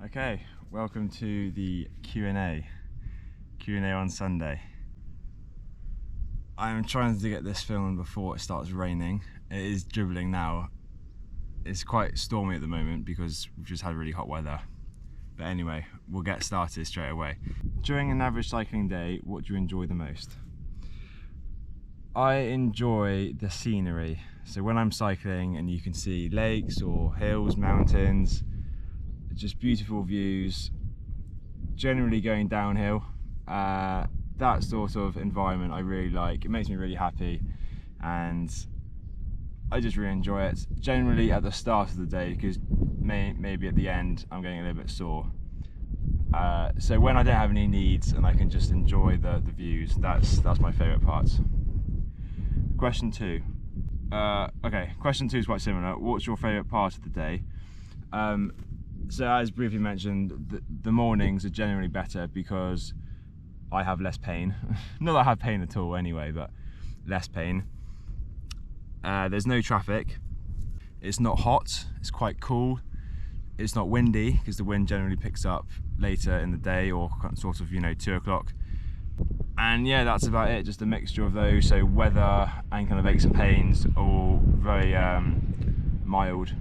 Okay, welcome to the Q&A on Sunday. I'm trying to get this filmed before it starts raining. It is dribbling now. It's quite stormy at the moment because we've just had really hot weather. But anyway, we'll get started straight away. During an average cycling day, what do you enjoy the most? I enjoy the scenery. So when I'm cycling and you can see lakes or hills, mountains, just beautiful views, generally going downhill, that sort of environment I really like. It makes me really happy and I just really enjoy it. Generally at the start of the day, because maybe at the end I'm getting a little bit sore. So when I don't have any needs and I can just enjoy the views, that's my favourite part. Question 2. Okay, question 2 is quite similar. What's your favourite part of the day? So as briefly mentioned, the mornings are generally better because I have less pain. Not that I have pain at all anyway, but less pain. There's no traffic. It's not hot, it's quite cool. It's not windy because the wind generally picks up later in the day or sort of, 2 o'clock. And yeah, that's about it, just a mixture of those. So weather and kind of aches and pains are all very mild.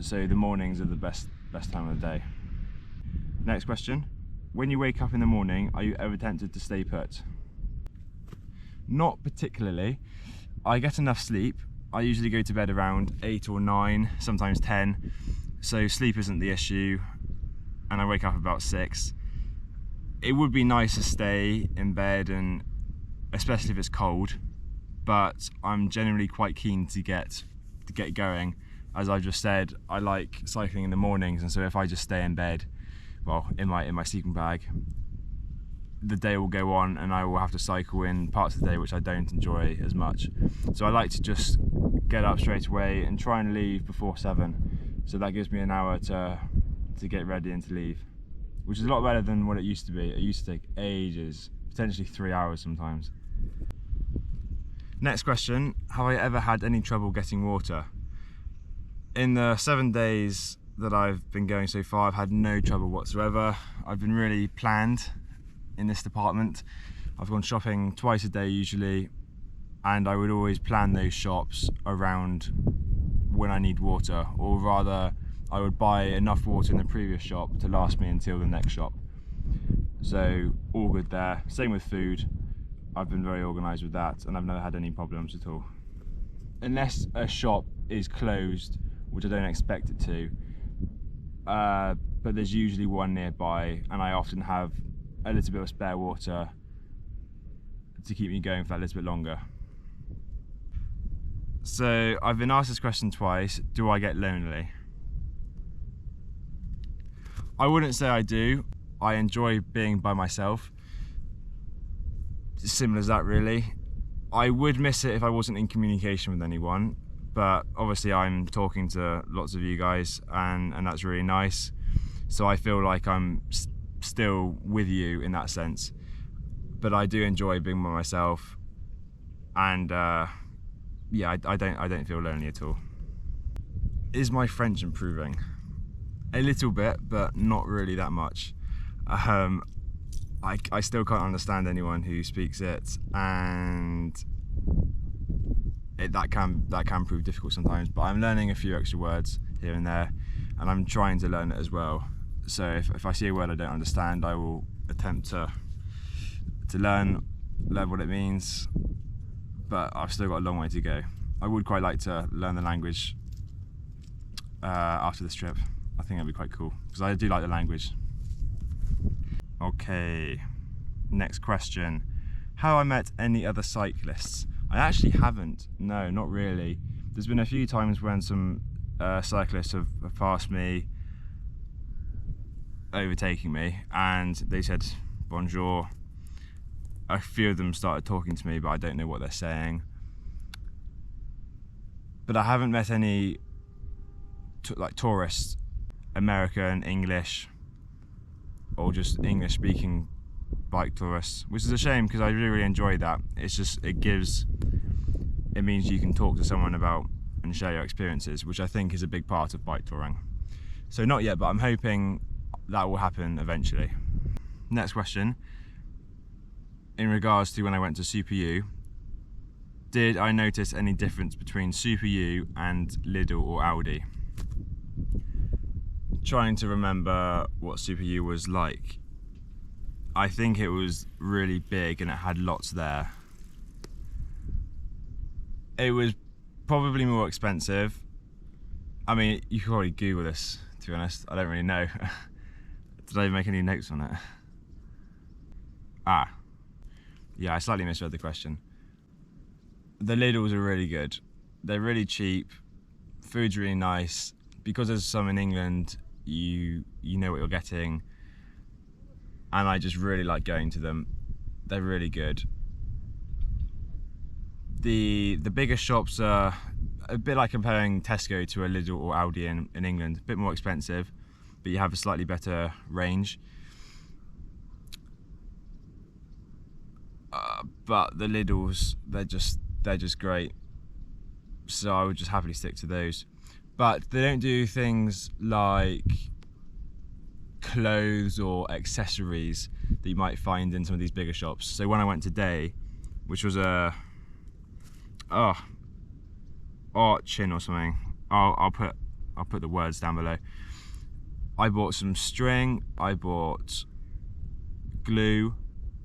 So the mornings are the best time of the day. Next question. When you wake up in the morning, are you ever tempted to stay put? Not particularly. I get enough sleep. I usually go to bed around 8 or 9, sometimes 10. So sleep isn't the issue. And I wake up about 6. It would be nice to stay in bed, and especially if it's cold, but I'm generally quite keen to get going. As I've just said, I like cycling in the mornings, and so if I just stay in bed, well, in my sleeping bag, the day will go on and I will have to cycle in parts of the day which I don't enjoy as much. So I like to just get up straight away and try and leave before 7. So that gives me an hour to get ready and to leave, which is a lot better than what it used to be. It used to take ages, potentially 3 hours sometimes. Next question, have I ever had any trouble getting water? In the 7 days that I've been going so far, I've had no trouble whatsoever. I've been really planned in this department. I've gone shopping twice a day usually, and I would always plan those shops around when I need water, or rather I would buy enough water in the previous shop to last me until the next shop. So all good there. Same with food. I've been very organised with that and I've never had any problems at all. Unless a shop is closed, which I don't expect it to, but there's usually one nearby, and I often have a little bit of spare water to keep me going for that little bit longer. So I've been asked this question twice, do I get lonely? I wouldn't say I do. I enjoy being by myself. Simple as that really. I would miss it if I wasn't in communication with anyone, but obviously I'm talking to lots of you guys and that's really nice. So I feel like I'm still with you in that sense. But I do enjoy being by myself, and yeah, I don't feel lonely at all. Is my French improving? A little bit, but not really that much. I still can't understand anyone who speaks it, and that can prove difficult sometimes, but I'm learning a few extra words here and there, and I'm trying to learn it as well. So if I see a word I don't understand, I will attempt to learn what it means, but I've still got a long way to go. I would quite like to learn the language after this trip. I think that'd be quite cool, because I do like the language. Okay, next question. Have I met any other cyclists? I actually haven't, no, not really. There's been a few times when some cyclists have passed me, overtaking me, and they said bonjour. A few of them started talking to me, but I don't know what they're saying. But I haven't met any like tourists, American, English, or just English speaking bike tourists, which is a shame because I really enjoy that. It's just, it means you can talk to someone about and share your experiences, which I think is a big part of bike touring. So not yet, but I'm hoping that will happen eventually. Next question. In regards to when I went to Super U, did I notice any difference between Super U and Lidl or Aldi? Trying to remember what Super U was like. I think it was really big and it had lots there. It was probably more expensive. I mean, you could probably Google this, to be honest. I don't really know. Did I make any notes on it? Yeah, I slightly misread the question. The Lidls are really good. They're really cheap. Food's really nice. Because there's some in England, you know what you're getting. And I just really like going to them. They're really good. The bigger shops are a bit like comparing Tesco to a Lidl or Aldi in England. A bit more expensive, but you have a slightly better range. But the Lidls, they're just great. So I would just happily stick to those. But they don't do things like clothes or accessories that you might find in some of these bigger shops. So when I went today, which was a Archin or something, I'll put the words down below. I bought some string, I bought glue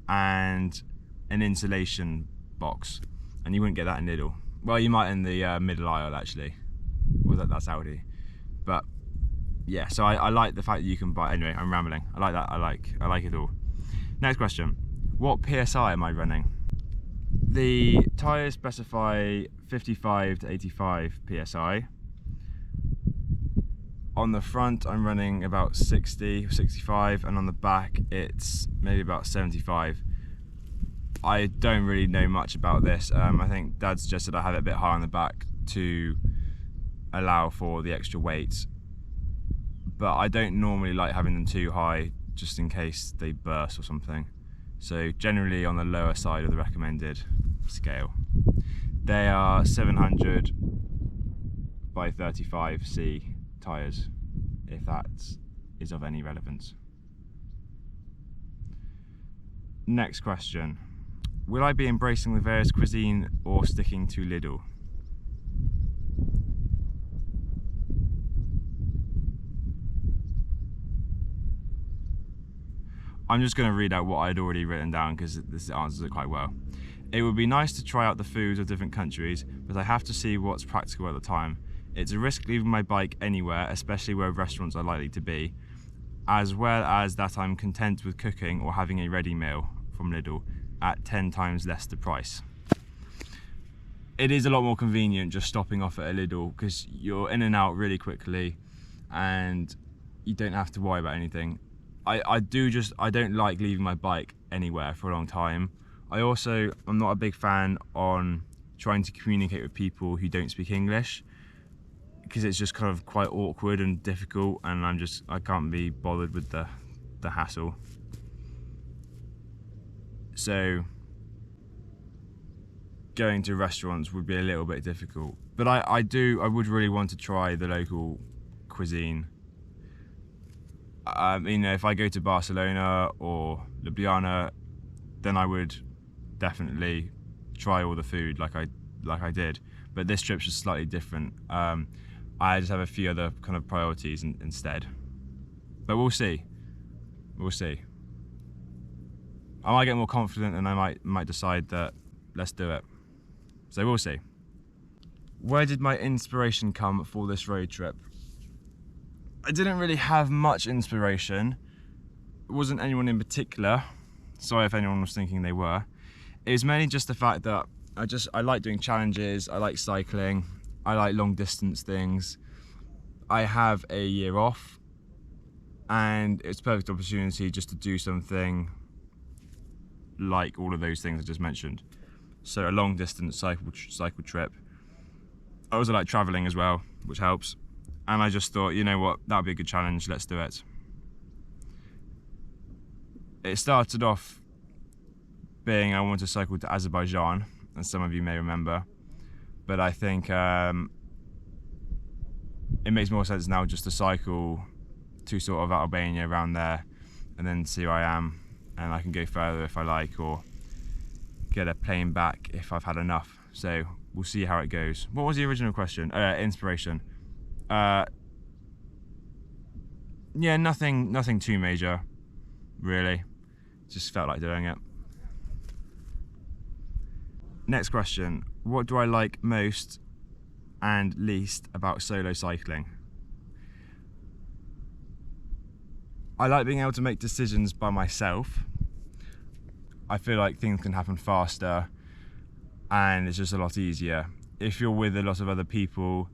and an insulation box, and you wouldn't get that in Lidl. Well, you might in the middle aisle actually, or that's Aldi. But yeah, so I like the fact that you can buy. Anyway, I'm rambling. I like that. I like it all. Next question: what PSI am I running? The tyres specify 55 to 85 PSI. On the front, I'm running about 60, 65, and on the back, it's maybe about 75. I don't really know much about this. I think Dad suggested I have it a bit higher on the back to allow for the extra weight. But I don't normally like having them too high just in case they burst or something. So generally on the lower side of the recommended scale. They are 700 by 35C tyres, if that is of any relevance. Next question. Will I be embracing the various cuisine or sticking to Lidl? I'm just going to read out what I'd already written down because this answers it quite well. It would be nice to try out the foods of different countries, but I have to see what's practical at the time. It's a risk leaving my bike anywhere, especially where restaurants are likely to be, as well as that I'm content with cooking or having a ready meal from Lidl at 10 times less the price. It is a lot more convenient just stopping off at a Lidl because you're in and out really quickly and you don't have to worry about anything. I don't like leaving my bike anywhere for a long time. I'm not a big fan on trying to communicate with people who don't speak English because it's just kind of quite awkward and difficult, and I can't be bothered with the hassle. So going to restaurants would be a little bit difficult, but I would really want to try the local cuisine. If I go to Barcelona or Ljubljana, then I would definitely try all the food like I did. But this trip's just slightly different. I just have a few other kind of priorities instead. But we'll see. We'll see. I might get more confident and I might decide that let's do it. So we'll see. Where did my inspiration come for this road trip? I didn't really have much inspiration. It wasn't anyone in particular. Sorry if anyone was thinking they were. It was mainly just the fact that I like doing challenges, I like cycling, I like long distance things. I have a year off and it's a perfect opportunity just to do something like all of those things I just mentioned. So a long distance cycle trip. I also like traveling as well, which helps. And I just thought, you know what, that would be a good challenge, let's do it. It started off being I wanted to cycle to Azerbaijan, as some of you may remember. But I think it makes more sense now just to cycle to sort of Albania around there, and then see where I am, and I can go further if I like, or get a plane back if I've had enough. So we'll see how it goes. What was the original question? Inspiration. Yeah, nothing too major, really. Just felt like doing it. Next question. What do I like most and least about solo cycling? I like being able to make decisions by myself. I feel like things can happen faster and it's just a lot easier. If you're with a lot of other people,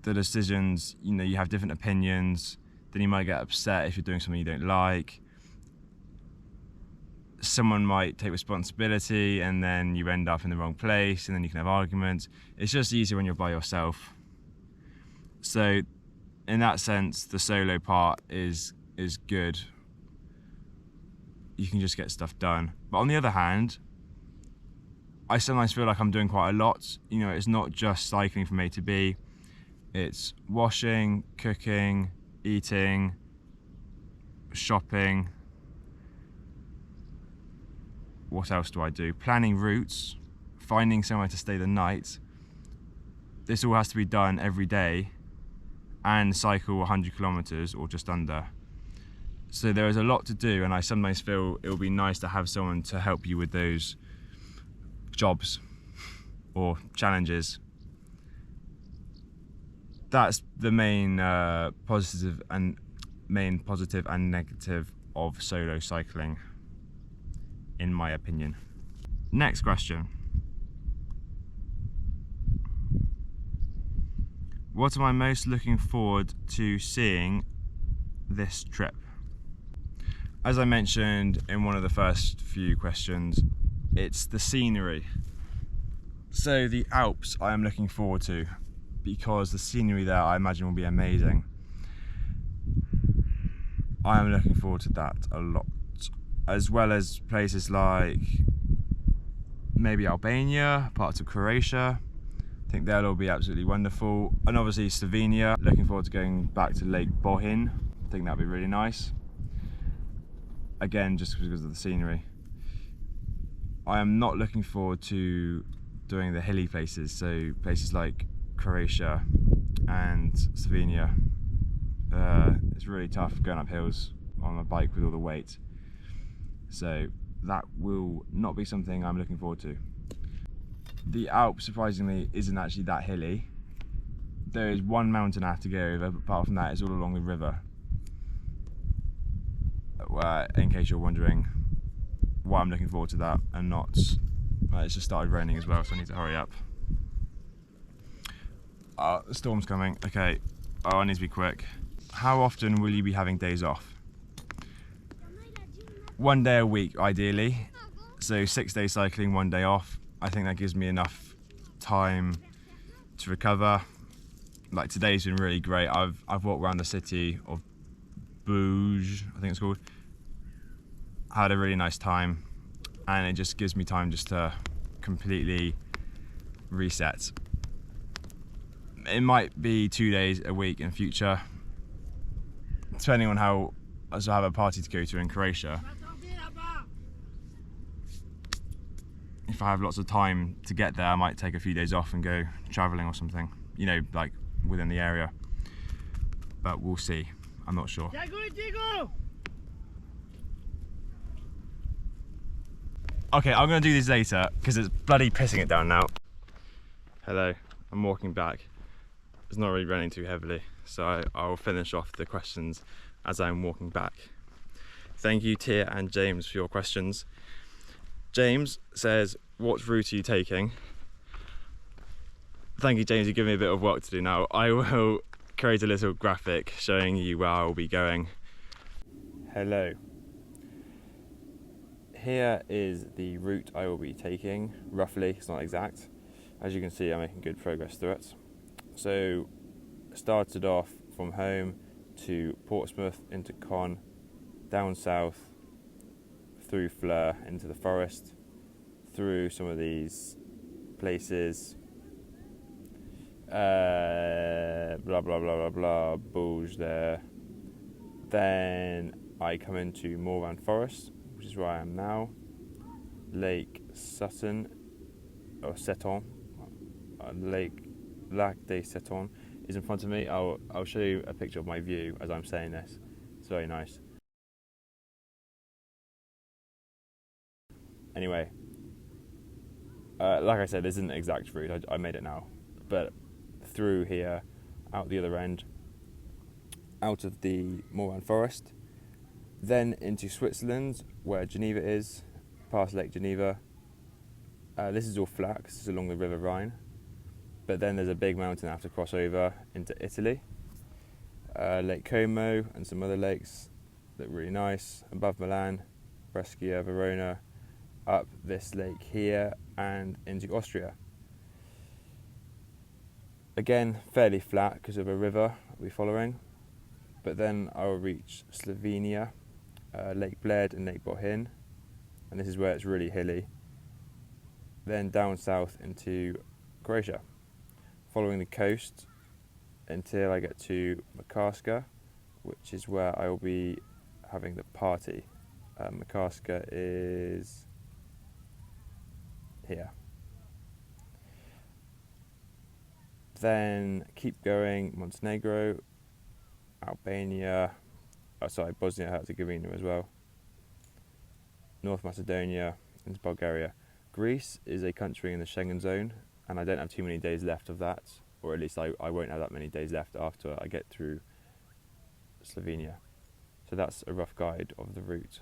the decisions, you have different opinions, then you might get upset if you're doing something you don't like. Someone might take responsibility and then you end up in the wrong place, and then you can have arguments. It's just easier when you're by yourself. So in that sense, the solo part is good. You can just get stuff done. But on the other hand, I sometimes feel like I'm doing quite a lot. It's not just cycling from A to B. It's washing, cooking, eating, shopping. What else do I do? Planning routes, finding somewhere to stay the night. This all has to be done every day, and cycle 100 kilometers or just under. So there is a lot to do, and I sometimes feel it would be nice to have someone to help you with those jobs or challenges. That's the main positive and negative of solo cycling, in my opinion. Next question. What am I most looking forward to seeing this trip? As I mentioned in one of the first few questions, it's the scenery. So the Alps I am looking forward to, because the scenery there I imagine will be amazing. I am looking forward to that a lot, as well as places like maybe Albania, parts of Croatia. I think they'll all be absolutely wonderful. And obviously Slovenia, looking forward to going back to Lake Bohin. I think that'd be really nice. Again, just because of the scenery. I am not looking forward to doing the hilly places, so places like Croatia and Slovenia. It's really tough going up hills on a bike with all the weight. So that will not be something I'm looking forward to. The Alps, surprisingly, isn't actually that hilly. There is one mountain I have to go over, but apart from that, it's all along the river. In case you're wondering why I'm looking forward to that and not... it's just started raining as well, so I need to hurry up. The storm's coming. Okay, I need to be quick. How often will you be having days off? 1 day a week, ideally. So 6 days cycling, 1 day off. I think that gives me enough time to recover. Like today's been really great. I've walked around the city of Bruges, I think it's called. Had a really nice time, and it just gives me time just to completely reset. It might be 2 days a week in future, depending on how. As I have a party to go to in Croatia. If I have lots of time to get there, I might take a few days off and go travelling or something, like within the area. But we'll see. I'm not sure. Okay, I'm gonna do this later because it's bloody pissing it down now. Hello, I'm walking back. It's not really raining too heavily, so I'll finish off the questions as I'm walking back. Thank you, Tia and James, for your questions. James says, what route are you taking? Thank you, James, you've given me a bit of work to do now. I will create a little graphic showing you where I'll be going. Hello. Here is the route I will be taking, roughly, it's not exact. As you can see, I'm making good progress through it. So, started off from home to Portsmouth, into Caen, down south, through Fleur, into the forest, through some of these places, blah blah blah blah blah, Bruges there, Then I come into Moorland Forest, which is where I am now. Lake Sutton, or Seton, Lac de Seton is in front of me. I'll show you a picture of my view as I'm saying this. It's very nice. Anyway, like I said, this isn't the exact route, I made it now. But through here, out the other end, out of the Moorland Forest, then into Switzerland, where Geneva is, past Lake Geneva. This is all flat, 'cause it's along the River Rhine. But then there's a big mountain I have to cross over into Italy. Lake Como and some other lakes look really nice. Above Milan, Brescia, Verona, up this lake here and into Austria. Again, fairly flat because of a river I'll be following. But then I will reach Slovenia, Lake Bled and Lake Bohinj, and this is where it's really hilly. Then down south into Croatia, following the coast until I get to Makarska, which is where I will be having the party. Makarska is here. Then keep going, Montenegro, Albania, Bosnia Herzegovina as well, North Macedonia, into Bulgaria. Greece is a country in the Schengen zone, and I don't have too many days left of that, or at least I won't have that many days left after I get through Slovenia. So that's a rough guide of the route.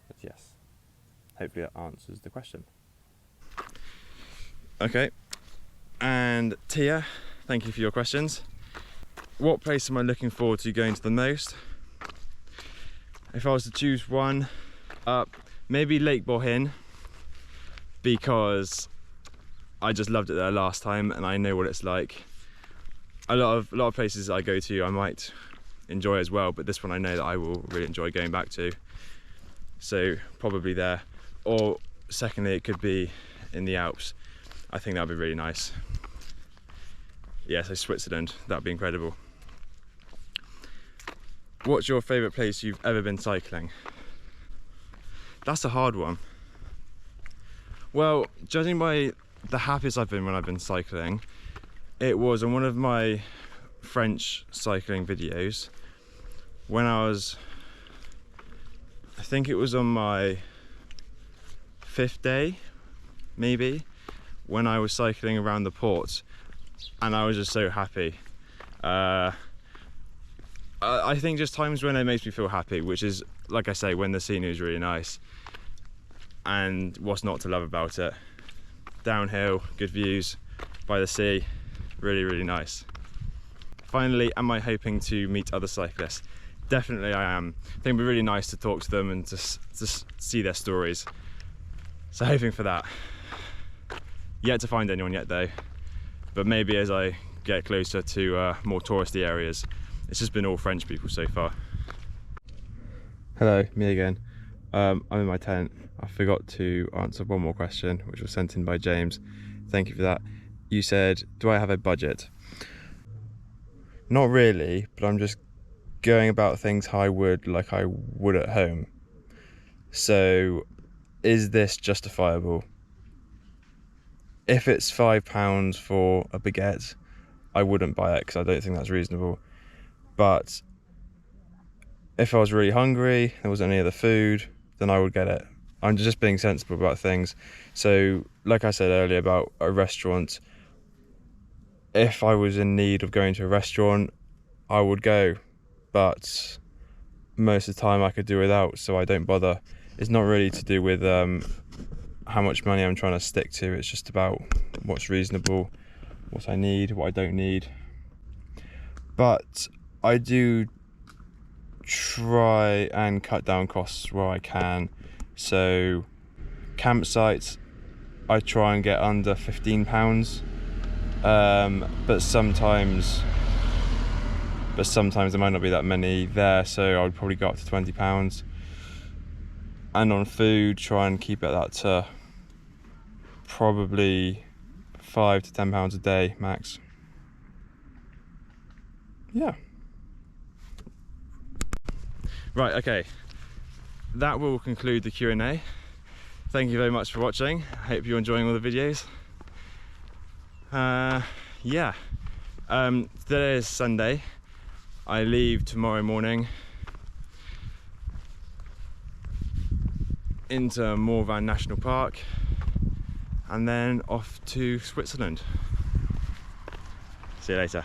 But yes, hopefully that answers the question. Okay, and Tia, thank you for your questions. What place am I looking forward to going to the most? If I was to choose one, maybe Lake Bohinj, because I just loved it there last time and I know what it's like. A lot of places I go to I might enjoy as well, but this one I know that I will really enjoy going back to. So probably there. Or secondly, it could be in the Alps. I think that would be really nice. Yeah, so Switzerland, that would be incredible. What's your favourite place you've ever been cycling? That's a hard one. Well, judging by the happiest I've been when I've been cycling, it was on one of my French cycling videos when I think it was on my 5th day, maybe, when I was cycling around the port, and I was just so happy. I think just times when it makes me feel happy, which is, like I say, when the scenery is really nice. And what's not to love about it? Downhill, good views by the sea, really, really nice. Finally, am I hoping to meet other cyclists? Definitely I am. I think it'd be really nice to talk to them and to see their stories. So hoping for that. Yet to find anyone yet though, but maybe as I get closer to more touristy areas. It's just been all French people so far. Hello, me again. I'm in my tent. I forgot to answer one more question, which was sent in by James. Thank you for that. You said, do I have a budget? Not really, but I'm just going about things how I would, like I would at home. So, is this justifiable? If it's £5 for a baguette, I wouldn't buy it because I don't think that's reasonable. But if I was really hungry, there wasn't any other food, then I would get it. I'm just being sensible about things. So, like I said earlier about a restaurant, if I was in need of going to a restaurant, I would go. But most of the time I could do without, so I don't bother. It's not really to do with how much money I'm trying to stick to. It's just about what's reasonable, what I need, what I don't need. But I do try and cut down costs where I can. So campsites, I try and get under £15. But sometimes there might not be that many there, so I would probably go up to £20. And on food, try and keep it that to probably £5 to £10 a day max. Yeah. Right, okay. That will conclude the Q&A. Thank you very much for watching. I hope you're enjoying all the videos. Yeah. Today is Sunday. I leave tomorrow morning into Morvan National Park and then off to Switzerland. See you later.